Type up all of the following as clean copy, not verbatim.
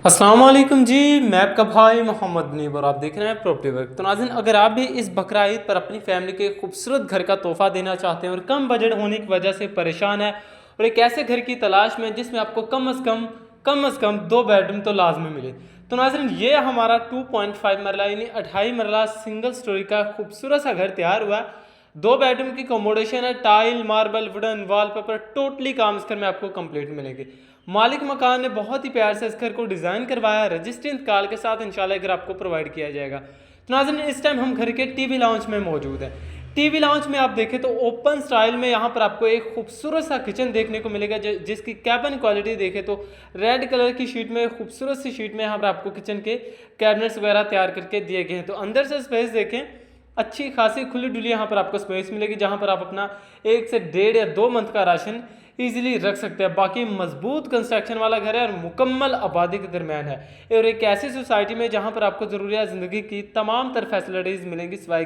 अस्सलाम वालेकुम जी। मैं आपका भाई मोहम्मद मुनीब और आप देख रहे हैं प्रॉपर्टी वर्क। तो नाज़रीन, अगर आप भी इस बकरा ईद पर अपनी फैमिली के खूबसूरत घर का तोहफा देना चाहते हैं और कम बजट होने की वजह से परेशान है और एक ऐसे घर की तलाश में जिसमें आपको कम अज़ कम 2 बेडरूम तो लाजमी मिले, तो नाज़रीन ये हमारा 2.5 मरला यानी 28 मरला सिंगल स्टोरी का खूबसूरत सा घर तैयार हुआ है। 2 बेडरूम की अकोमोडेशन है, tile marble wooden wallpaper totally काम इस घर में आपको कंप्लीट मिलेंगे। मालिक मकान ने बहुत ही प्यार से इस घर को डिज़ाइन करवाया, रजिस्ट्री इंतकाल के साथ इंशाल्लाह घर आपको प्रोवाइड किया जाएगा। तो नाज़रीन, इस टाइम हम घर के टीवी लाउंज में मौजूद हैं। टीवी लाउंज में आप देखें तो ओपन स्टाइल में यहाँ पर आपको एक खूबसूरत सा किचन देखने को मिलेगा, जिसकी कैबिन क्वालिटी देखें तो रेड कलर की शीट में, खूबसूरत सी शीट में यहाँ पर आपको किचन के कैबिनेट्स वगैरह तैयार करके दिए गए हैं। तो अंदर से स्पेस देखें, अच्छी खासी खुली डुली यहाँ पर आपको स्पेस मिलेगी, जहाँ पर आप अपना 1 से 1.5 या 2 मंथ का राशन इजीली रख सकते हैं। बाकी मजबूत कंस्ट्रक्शन वाला घर है और मुकम्मल आबादी के दरमियान है और एक ऐसी सोसाइटी में जहाँ पर आपको ज़रूरियात ज़िंदगी की तमाम तर फैसिलिटीज़ मिलेंगी सिवाय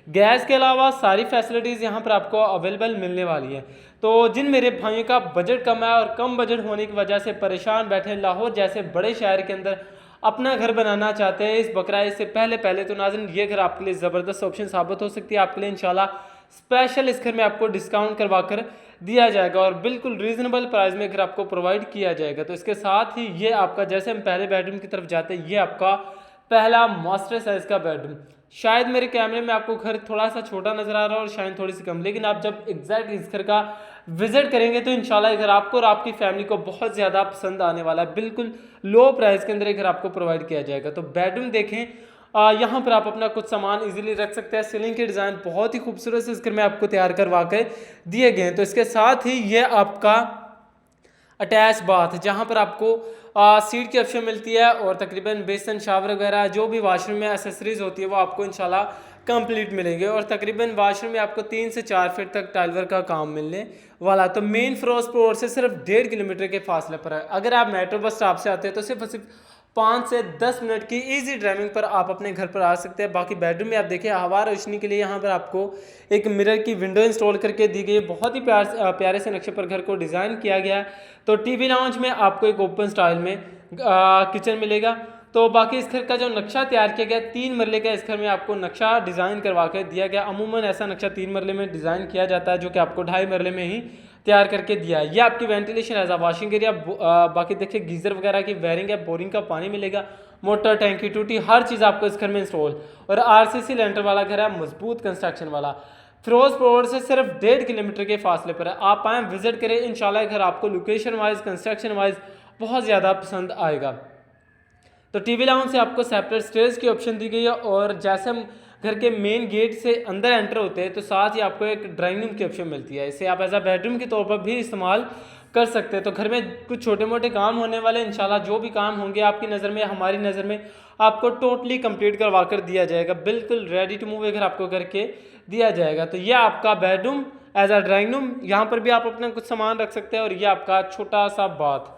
गैस के अलावा सारी फैसिलिटीज़ यहाँ पर आपको अवेलेबल मिलने वाली हैं। तो जिन मेरे भाइयों का बजट कम है और कम बजट होने की वजह से परेशान बैठे, लाहौर जैसे बड़े शहर के अंदर अपना घर बनाना चाहते हैं इस बकरा ईद से पहले तो नाज़रीन ये घर आपके लिए ज़बरदस्त ऑप्शन साबित हो सकती है। आपके लिए इंशाल्लाह स्पेशल इस घर में आपको डिस्काउंट करवा कर दिया जाएगा और बिल्कुल रीजनेबल प्राइस में घर आपको प्रोवाइड किया जाएगा। तो इसके साथ ही ये आपका, जैसे हम पहले बेडरूम की तरफ जाते हैं, ये आपका पहला मास्टर साइज का बेडरूम। शायद मेरे कैमरे में आपको घर थोड़ा सा छोटा नजर आ रहा है और शायद थोड़ी सी कम, लेकिन आप जब एग्जैक्ट इस घर का विजिट करेंगे तो इंशाल्लाह ये घर आपको और आपकी फैमिली को बहुत ज़्यादा पसंद आने वाला है। बिल्कुल लो प्राइस के अंदर ये घर आपको प्रोवाइड किया जाएगा। तो बेडरूम देखें, यहाँ पर आप अपना कुछ सामान इजीली रख सकते हैं। सीलिंग के डिज़ाइन बहुत ही खूबसूरत से इस घर में आपको तैयार करवा कर दिए गए हैं। तो इसके साथ ही ये आपका अटैच बाथ, जहाँ पर आपको सीट की ऑप्शन मिलती है और तकरीबन बेसन शावर वगैरह जो भी वॉशरूम में एसेसरीज होती है वो आपको इंशाल्लाह कंप्लीट मिलेंगे और तकरीबन वॉशरूम में आपको 3 से 4 फीट तक टाइल वर्क का काम मिलने वाला। तो मेन फिरोज फ्लोर से सिर्फ 1.5 किलोमीटर के फासले पर है। अगर आप मेट्रो बस स्टॉप से आते हैं तो सिर्फ 5 से 10 मिनट की इजी ड्राइविंग पर आप अपने घर पर आ सकते हैं। बाकी बेडरूम में आप देखिए, हवा रोशनी के लिए यहाँ पर आपको एक मिरर की विंडो इंस्टॉल करके दी गई है। बहुत ही प्यारे से नक्शे पर घर को डिज़ाइन किया गया है। तो टीवी लाउंज में आपको एक ओपन स्टाइल में किचन मिलेगा। तो बाकी इस घर का जो नक्शा तैयार किया गया 3 मरले का, इस घर में आपको नक्शा डिज़ाइन करवा के दिया गया। अमूमन ऐसा नक्शा 3 मरले में डिज़ाइन किया जाता है, जो कि आपको 2.5 मरले में ही तैयार करके दिया है। ये आपकी ventilation as a washing area. बाकी देखिए गीज़र वगैरह की वायरिंग है, बोरिंग का पानी मिलेगा, मोटर टैंकी टूटी हर चीज़ आपको इस घर में इंस्टॉल। और आरसीसी लेंटर वाला घर है, मजबूत कंस्ट्रक्शन वाला। फिरोज रोड से सिर्फ 1.5 किलोमीटर के फासले पर है। आप आएँ, विजिट करें, इंशाल्लाह घर आपको लोकेशन वाइज कंस्ट्रक्शन वाइज बहुत ज़्यादा पसंद आएगा। तो टीवी लाउंज से आपको सेपरेट स्टेज की ऑप्शन दी गई है और जैसे हम घर के मेन गेट से अंदर एंटर होते हैं तो साथ ही आपको एक ड्राइंग रूम की ऑप्शन मिलती है। इसे आप एज अ बेडरूम के तौर पर भी इस्तेमाल कर सकते हैं। तो घर में कुछ छोटे मोटे काम होने वाले, इंशाल्लाह जो भी काम होंगे आपकी नज़र में, हमारी नज़र में, आपको टोटली कंप्लीट करवा कर दिया जाएगा। बिल्कुल रेडी टू मूव घर आपको करके दिया जाएगा। तो यह आपका bedroom as a drawing room, यहाँ पर भी आप अपना कुछ सामान रख सकते हैं। और यह आपका छोटा सा बाथ,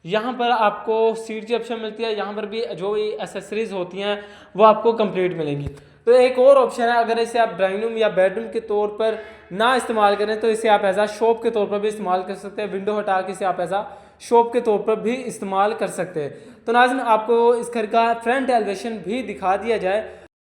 यहाँ पर आपको सीट की ऑप्शन मिलती है। यहाँ पर भी जो भी एसेसरीज होती हैं वो आपको कंप्लीट मिलेंगी। तो एक और ऑप्शन है, अगर इसे आप ड्राइंग रूम या बेडरूम के तौर पर ना इस्तेमाल करें तो इसे आप एज आ शॉप के तौर पर भी इस्तेमाल कर सकते हैं। विंडो हटा के इसे आप एज आ शॉप के तौर पर भी इस्तेमाल कर सकते हैं। तो नाज़रीन, आपको इस घर का फ्रंट एलिवेशन भी दिखा दिया जाए,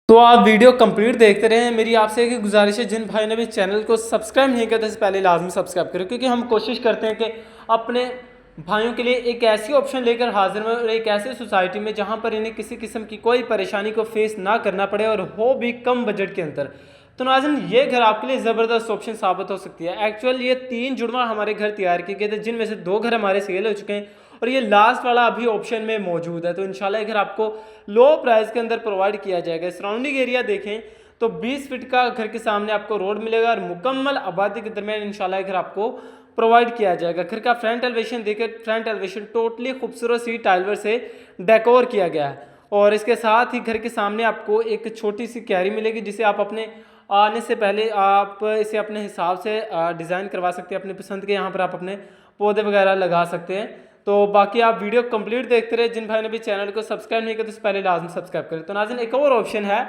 तो आप वीडियो कंप्लीट देखते रहें। मेरी आपसे एक गुजारिश है, जिन भाई ने भी चैनल को सब्सक्राइब नहीं किया तो इससे पहले लाजमी सब्सक्राइब करें, क्योंकि हम कोशिश करते हैं कि अपने भाइयों के लिए एक ऐसी ऑप्शन लेकर हाजिर में और एक ऐसी सोसाइटी में जहां पर इन्हें किसी किस्म की कोई परेशानी को फेस ना करना पड़े और हो भी कम बजट के अंदर। तो नाज़रीन, ये घर आपके लिए ज़बरदस्त ऑप्शन साबित हो सकती है। एक्चुअल ये 3 जुड़वा हमारे घर तैयार किए गए थे, जिनमें से 2 घर हमारे सेल हो चुके हैं और ये लास्ट वाला अभी ऑप्शन में मौजूद है। तो इंशाल्लाह ये घर आपको लो प्राइस के अंदर प्रोवाइड किया जाएगा। सराउंडिंग एरिया देखें तो 20 फीट का घर के सामने आपको रोड मिलेगा और मुकम्मल आबादी के दरमियान इंशाल्लाह ये घर आपको प्रोवाइड किया जाएगा। घर का फ्रंट एलिवेशन देखिए, फ्रंट एलिवेशन टोटली खूबसूरत सी टाइलवर से डेकोर किया गया है और इसके साथ ही घर के सामने आपको एक छोटी सी क्यारी मिलेगी, जिसे आप अपने आने से पहले आप इसे अपने हिसाब से डिज़ाइन करवा सकते हैं अपनी पसंद के। यहाँ पर आप अपने पौधे वगैरह लगा सकते हैं। तो बाकी आप वीडियो कंप्लीट देखते रहे। जिन भाई ने भी चैनल को सब्सक्राइब नहीं किया तो पहले लाजमी सब्सक्राइब करें। तो नाज़रीन, एक और ऑप्शन है,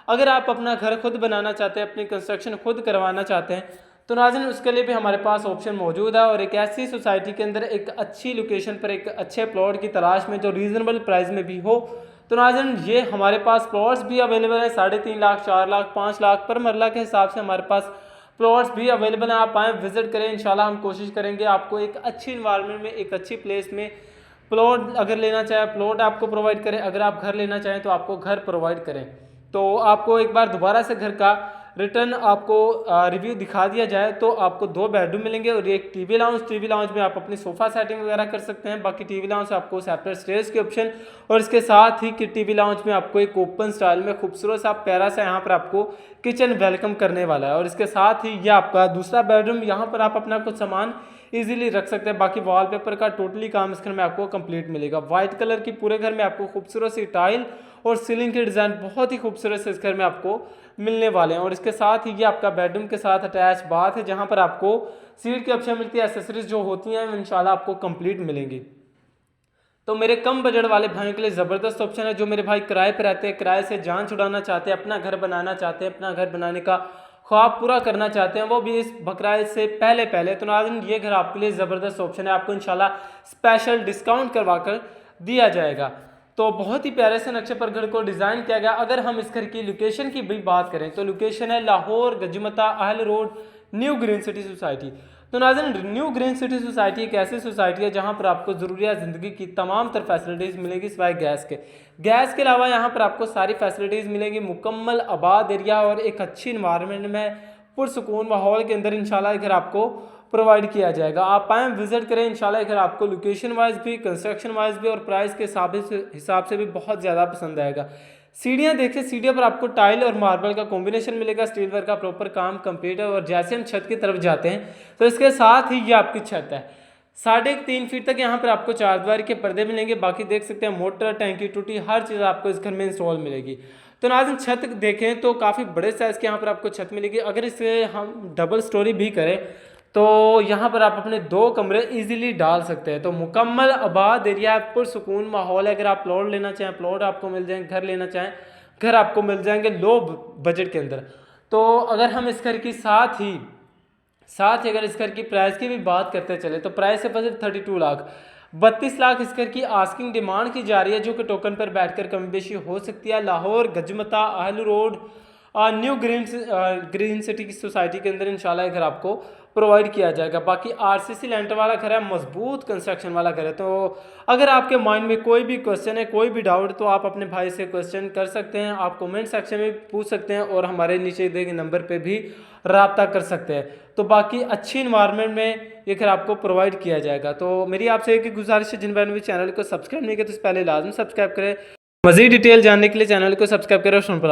अगर आप अपना घर खुद बनाना चाहते हैं, अपनी कंस्ट्रक्शन खुद करवाना चाहते हैं, तो नाज़रीन उसके लिए भी हमारे पास ऑप्शन मौजूद है, और एक ऐसी सोसाइटी के अंदर एक अच्छी लोकेशन पर एक अच्छे प्लॉट की तलाश में जो रीज़नेबल प्राइस में भी हो। तो नाज़रीन ये हमारे पास प्लॉट्स भी अवेलेबल है 3.5 लाख, 4 लाख, 5 लाख पर मरला के हिसाब से हमारे पास प्लॉट्स भी अवेलेबल हैं। आप आएँ, विजिट करें, इंशाल्लाह हम कोशिश करेंगे आपको एक अच्छी इन्वायरमेंट में, एक अच्छी प्लेस में प्लॉट अगर लेना चाहे प्लॉट आपको प्रोवाइड करें, अगर आप घर लेना चाहें तो आपको घर प्रोवाइड करें। तो आपको एक बार दोबारा से घर का रिटर्न आपको रिव्यू दिखा दिया जाए तो आपको 2 बेडरूम मिलेंगे और एक टीवी लाउंज में आप अपनी सोफ़ा सेटिंग वगैरह कर सकते हैं। बाकी टीवी लाउंज से आपको सेपरेट स्टेयर्स के ऑप्शन, और इसके साथ ही कि टीवी लाउंज में आपको एक ओपन स्टाइल में खूबसूरत सा प्यारा सा यहाँ पर आपको किचन वेलकम करने वाला है। और इसके साथ ही ये आपका दूसरा बेडरूम, यहाँ पर आप अपना कुछ सामान इजीली रख सकते हैं। बाकी वॉलपेपर का टोटली काम इस घर में आपको कंप्लीट मिलेगा। वाइट कलर की पूरे घर में आपको खूबसूरत सी टाइल और सीलिंग के डिज़ाइन बहुत ही खूबसूरत से इस घर में आपको मिलने वाले हैं। और इसके साथ ही ये आपका बेडरूम के साथ अटैच बाथ है, जहां पर आपको सीट की ऑप्शन मिलती है। एक्सेसरीज जो होती हैं इंशाल्लाह आपको कंप्लीट मिलेंगी। तो मेरे कम बजट वाले भाइयों के लिए ज़बरदस्त ऑप्शन है। जो मेरे भाई किराए पर रहते हैं, किराए से जान छुड़ाना चाहते हैं, अपना घर बनाना चाहते हैं, अपना घर बनाने का ख्वाब पूरा करना चाहते हैं, वो भी इस बकराईद से पहले तो नाज़रीन ये घर आपके लिए ज़बरदस्त ऑप्शन है। आपको इंशाल्लाह स्पेशल डिस्काउंट करवा कर दिया जाएगा। तो बहुत ही प्यारे से नक्शे पर घर को डिज़ाइन किया गया। अगर हम इस घर की लोकेशन की भी बात करें तो लोकेशन है लाहौर गजमता अहल road, new green city society. तो नाज़रीन न्यू ग्रीन सिटी सोसाइटी एक ऐसी सोसाइटी है जहां पर आपको ज़रूरियात ज़िंदगी की तमाम तर फैसिलिटीज़ मिलेगी सिवाय गैस के अलावा यहाँ पर आपको सारी फैसिलिटीज़ मिलेंगी। मुकम्मल आबाद एरिया और एक अच्छी इन्वायरमेंट में पुरसुकून माहौल के अंदर इंशाल्लाह घर आपको प्रोवाइड किया जाएगा। आप आएँ, विजिट करें, इंशाल्लाह घर आपको लोकेशन वाइज भी, कंस्ट्रक्शन वाइज भी और प्राइस के हिसाब से भी बहुत ज़्यादा पसंद आएगा। सीढ़ियाँ देखिए, सीढ़ियों पर आपको टाइल और मार्बल का कॉम्बिनेशन मिलेगा। स्टील वर्क का प्रॉपर काम कंप्लीट है। और जैसे हम छत की तरफ जाते हैं तो इसके साथ ही ये आपकी छत है। 3.5 फीट तक यहाँ पर आपको चारदीवारी के पर्दे मिलेंगे। बाकी देख सकते हैं मोटर, टैंकी, टूटी हर चीज़ आपको इस घर में इंस्टॉल मिलेगी। तो नाज़रीन छत देखें तो काफ़ी बड़े साइज़ की यहाँ पर आपको छत मिलेगी। अगर इसे हम डबल स्टोरी भी करें तो यहाँ पर आप अपने 2 कमरे इजीली डाल सकते हैं। तो मुकम्मल आबाद एरिया, पुरसुकून माहौल है। अगर आप प्लॉट लेना चाहें प्लॉट आपको मिल जाएंगे, घर लेना चाहें घर आपको मिल जाएंगे लो बजट के अंदर। तो अगर हम इस घर की साथ ही अगर इस घर की प्राइस की भी बात करते चले तो प्राइस है बजट 32 लाख, 32 लाख इस घर की आस्किंग डिमांड की जा रही है, जो कि टोकन पर बैठकर कमी बेशी हो सकती है। लाहौर गजमता अहल रोड न्यू ग्रीन सिटी की सोसाइटी के अंदर इंशाल्लाह घर आपको प्रोवाइड किया जाएगा। बाकी आरसीसी लेंटर वाला घर है, मजबूत कंस्ट्रक्शन वाला घर है। तो अगर आपके माइंड में कोई भी क्वेश्चन है, कोई भी डाउट, तो आप अपने भाई से क्वेश्चन कर सकते हैं। आप कमेंट सेक्शन में पूछ सकते हैं और हमारे नीचे दिए गए नंबर पे भी रब्ता कर सकते हैं। तो बाकी अच्छी इन्वायरमेंट में ये घर आपको प्रोवाइड किया जाएगा। तो मेरी आपसे एक ही गुजारिश है, जिन बहनों ने चैनल को सब्सक्राइब नहीं किया तो पहले लाजम सब्सक्राइब करें। मज़ीद डिटेल जानने के लिए चैनल को सब्सक्राइब करें और सुन पर